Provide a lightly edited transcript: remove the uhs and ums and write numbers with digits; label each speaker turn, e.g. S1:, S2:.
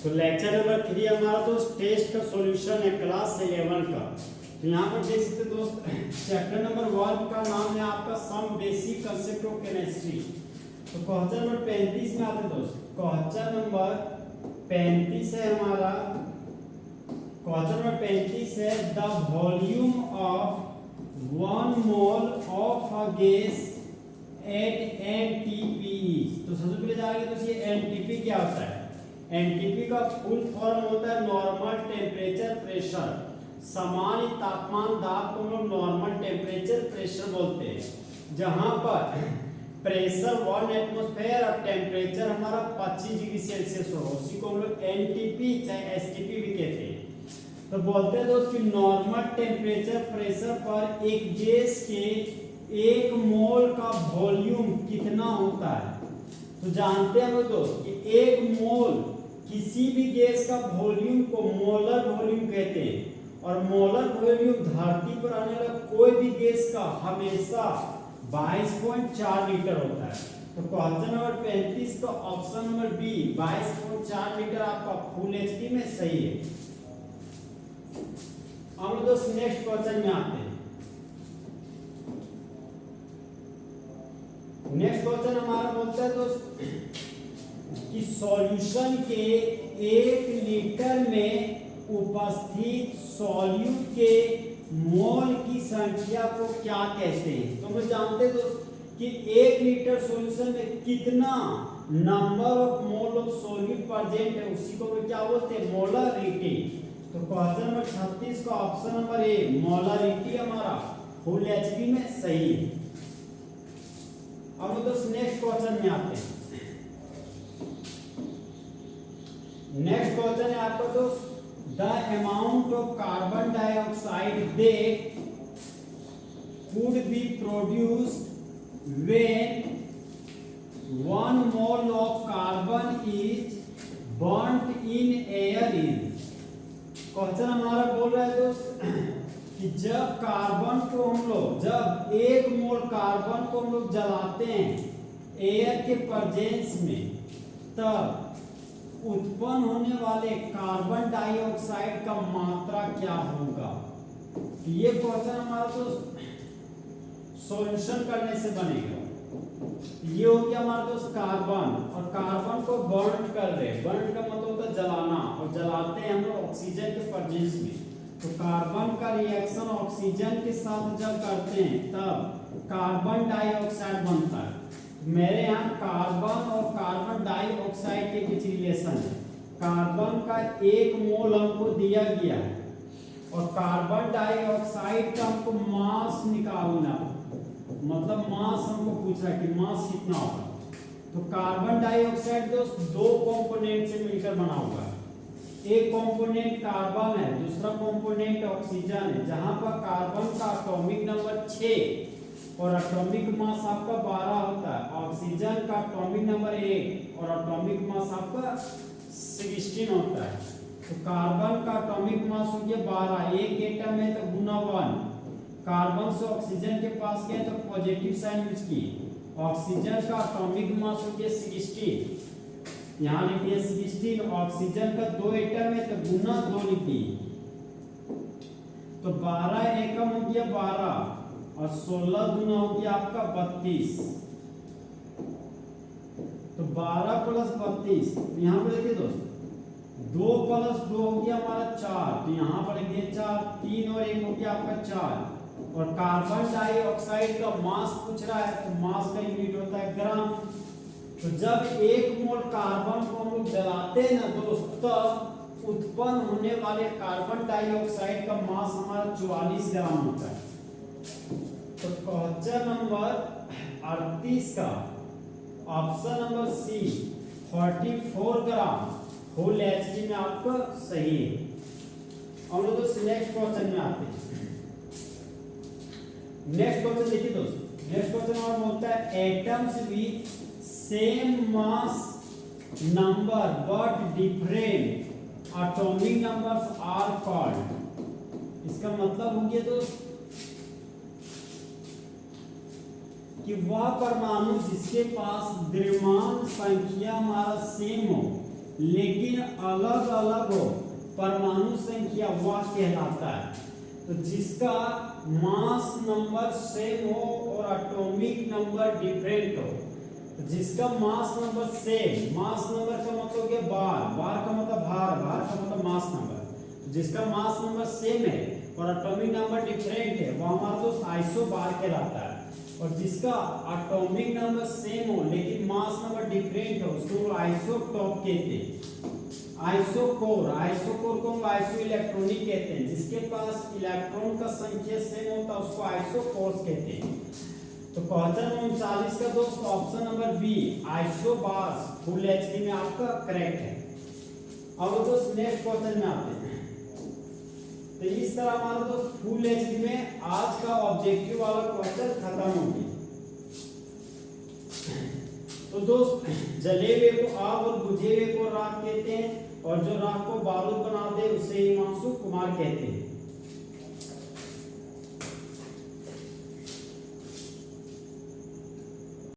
S1: तो lecture number 3 हमारा दोस्त टेस्ट का सॉल्यूशन है क्लास 11 का। तो यहाँ पर देख सकते दोस्त चैप्टर नंबर 1 का नाम है आपका some basic concept of chemistry. तो क्वेश्चन नंबर 35 में आते दोस्त। क्वेश्चन नंबर 35 है हमारा, क्वेश्चन नंबर 35 है the volume of 1 mole of a gas at NTP. तो सबसे पहले जाएंगे तो ये एनटीपी क्या होता है। एनटीपी का फुल फॉर्म होता है नॉर्मल टेम्परेचर प्रेशर। सामान्य तापमान दाब को हम लोग नॉर्मल टेम्परेचर प्रेशर बोलते हैं, जहां पर प्रेशर 1 एटमॉस्फेयर और टेम्परेचर हमारा 25 डिग्री सेल्सियस हो, उसी को हम लोग एनटीपी चाहे एसटीपी भी कहते हैं। तो बोलते हैं दोस्त कि नॉर्मल टेम्परेचर प्रेशर पर एक गैस के 1 मोल का वॉल्यूम कितना होता है। तो जानते हैं दोस्त कि 1 मोल किसी भी गैस का वॉल्यूम को मोलर वॉल्यूम कहते हैं, और मोलर वॉल्यूम धरती पर आने वाला कोई भी गैस का हमेशा 22.4 लीटर होता है। तो क्वेश्चन नंबर 35 का ऑप्शन नंबर बी 22.4 लीटर आपका फुल एचपी में सही है। हम दोस्त नेक्स्ट क्वेश्चन में आते हैं। नेक्स्ट क्वेश्चन हमारा बोलता है दोस्त कि सॉल्यूशन के 1 लीटर में उपस्थित सॉल्यूट के मोल की संख्या को क्या कहते हैं। तो हम जानते हैं दोस्त कि 1 लीटर सॉल्यूशन में कितना number of mole of solute present है, उसी को हम क्या बोलते हैं, मोलरिटी। तो क्वेश्चन नंबर 36 का ऑप्शन नंबर ए मोलरिटी हमारा फुल एचपी में सही है। अब दोस्त नेक्स्ट क्वेश्चन में आते हैं। नेक्स्ट क्वेश्चन है आपका दोस्त the amount of carbon dioxide that could be produced when 1 mole of carbon is burnt in air is। Question हमारा बोल रहा है दोस्त कि जब कार्बन को हम लोग जब 1 मोल कार्बन को हम लोग जलाते हैं एयर के प्रेजेंस में, तब उत्पन्न होने वाले कार्बन डाइऑक्साइड का मात्रा क्या होगा। ये क्वेश्चन हमारा दोस्त सॉल्यूशन करने से बनेगा। ये हो गया हमारा दोस्त कार्बन, और कार्बन को बर्न कर रहे, बर्न का मतलब होता है जलाना, और जलाते हैं हम लोग ऑक्सीजन के प्रेजेंस में। तो कार्बन का रिएक्शन ऑक्सीजन के साथ जब करते हैं तब कार्बन डाइऑक्साइड बनता है। मेरे यहाँ कार्बन और कार्बन डाइऑक्साइड के बीच रिलेशन है। कार्बन का 1 मोल हमको दिया गया है, और कार्बन डाइऑक्साइड का हमको मास निकालना, मतलब मास हमको पूछ रहा है कि मास कितना होगा। तो कार्बन डाइऑक्साइड दोस्त 2 कंपोनेंट से मिलकर बना हुआ है। एक कंपोनेंट कार्बन है, दूसरा कंपोनेंट ऑक्सीजन है, जहां पर कार्बन का एटॉमिक नंबर 6 और एटॉमिक मास आपका 12 होता है। ऑक्सीजन का एटॉमिक नंबर 1 और एटॉमिक मास आपका 16 होता है। तो कार्बन का एटॉमिक मास हो गया 12, एक एटम है तो गुना 1। कार्बन से ऑक्सीजन के पास गए तो पॉजिटिव साइन यूज किए। ऑक्सीजन का एटॉमिक मास हो गया 16, यहाँ लिखिए 16। ऑक्सीजन का 2 एटम है तो गुना 2 लिखिए, तो 12 एकम हो गया 12, और 16 गुना हो गया आपका 32। तो 12 प्लस 32, यहाँ पर देखिए दोस्त 2 प्लस 2 हो गया हमारा 4, तो यहाँ पर लिखिए 4, 3 और 1 हो गया आपका 4। और कार्बन डाइऑक्साइड का मास पूछ रहा है, तो मास का यूनिट होता है ग्राम। तो जब 1 मोल कार्बन को हम लोग जलाते हैं ना दोस्त, तब उत्पन्न होने वाले कार्बन डाइऑक्साइड का मास हमारा 44 ग्राम होता है। तो क्वेश्चन नंबर 38 का ऑप्शन नंबर सी 44 ग्राम फुल एचपी में आपका सही है। हम लोग दोस्त नेक्स्ट क्वेश्चन में आते हैं। नेक्स्ट क्वेश्चन देखिए दोस्त, नेक्स्ट क्वेश्चन और बोलता है atoms with same mass number but different atomic numbers are called. इसका मतलब हो गया दोस्त कि वह परमाणु जिसके पास द्रव्यमान संख्या हमारा सेम हो, लेकिन अलग अलग हो, परमाणु संख्या वह कहलाता है। तो जिसका मास नंबर सेम हो और एटॉमिक नंबर डिफरेंट हो, तो जिसका mass number same, mass number का मतलब क्या, बार, बार का मतलब भार, भार का मतलब मास नंबर, जिसका मास नंबर सेम है और एटॉमिक नंबर डिफरेंट है, वो हमारा दोस्त आइसोबार कहलाता है। और जिसका एटॉमिक नंबर सेम हो लेकिन मास नंबर डिफरेंट हो, उसको आइसोटॉप कहते हैं। आइसोकोर, आइसोकोर को हम आइसो इलेक्ट्रॉनिक कहते हैं। जिसके पास इलेक्ट्रॉन का संख्या सेम होता है उसको आइसोकोर्स कहते हैं। तो क्वेश्चन 39 का दोस्त option number B isobars full HD में आपका करेक्ट है। अब दोस्त नेक्स्ट क्वेश्चन में आते हैं। तो इस तरह हमारा दोस्त फुल एचडी में आज का ऑब्जेक्टिव वाला क्वेश्चन खत्म हो गया। तो दोस्त जले हुए को आग और बुझे हुए को राख कहते हैं, और जो राख को बारूद बनाते हैं उसे हिमांशु कुमार कहते हैं।